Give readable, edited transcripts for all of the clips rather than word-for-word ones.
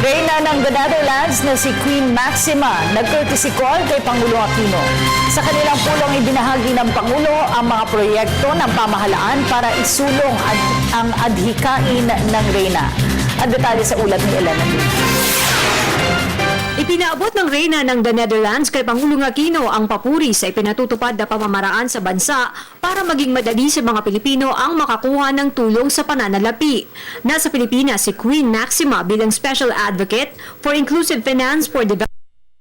Reyna ng the Netherlands na si Queen Maxima nag-courtesy call kay Pangulong Aquino. Sa kanilang pulong ibinahagi ng Pangulo ang mga proyekto ng pamahalaan para isulong ang adhikain ng Reyna. Ang detalye sa ulat ni Elena Luna. Ipinaabot ng Reyna ng the Netherlands kay Pangulong Aquino ang papuri sa ipinatutupad na pamamaraan sa bansa para maging madali sa mga Pilipino ang makakuha ng tulong sa pananalapi. Nasa Pilipinas si Queen Maxima bilang Special Advocate for Inclusive Finance for Development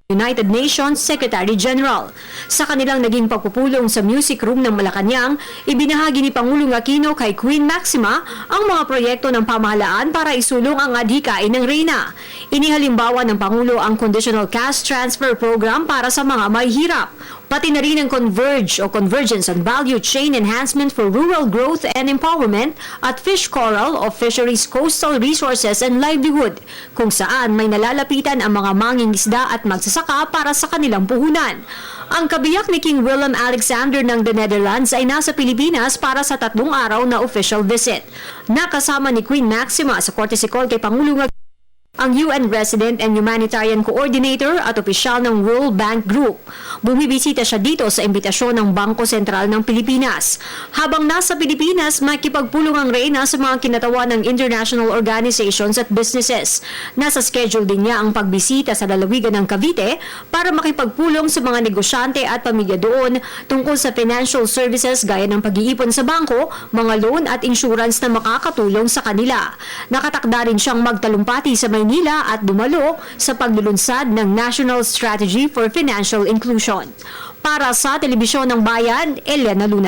United Nations Secretary General. Sa kanilang naging pagpupulong sa Music Room ng Malacanang, ibinahagi ni Pangulong Aquino kay Queen Maxima ang mga proyekto ng pamahalaan para isulong ang adhikain ng Reyna. Inihalimbawa ng Pangulo ang Conditional Cash Transfer Program para sa mga mahihirap, pati na rin ang Converge o Convergence and Value Chain Enhancement for Rural Growth and Empowerment at Fish Coral o Fisheries Coastal Resources and Livelihood, kung saan may nalalapitan ang mga mangingisda at magsasaka para sa kanilang puhunan. Ang kabiyak ni King Willem Alexander ng the Netherlands ay nasa Pilipinas para sa 3 araw na official visit. Nakasama ni Queen Maxima sa courtesy call kay Pangulong ang UN Resident and Humanitarian Coordinator at opisyal ng World Bank Group. Bumibisita siya dito sa imbitasyon ng Bangko Sentral ng Pilipinas. Habang nasa Pilipinas, makipagpulong ang Reyna sa mga kinatawan ng international organizations at businesses. Nasa schedule din niya ang pagbisita sa lalawigan ng Cavite para makipagpulong sa mga negosyante at pamilya doon tungkol sa financial services gaya ng pag-iipon sa bangko, mga loan at insurance na makakatulong sa kanila. Nakatakda rin siyang magtalumpati sa Maynila at dumalo sa paglulunsad ng National Strategy for Financial Inclusion. Para sa Telebisyon ng Bayan, Elena Luna.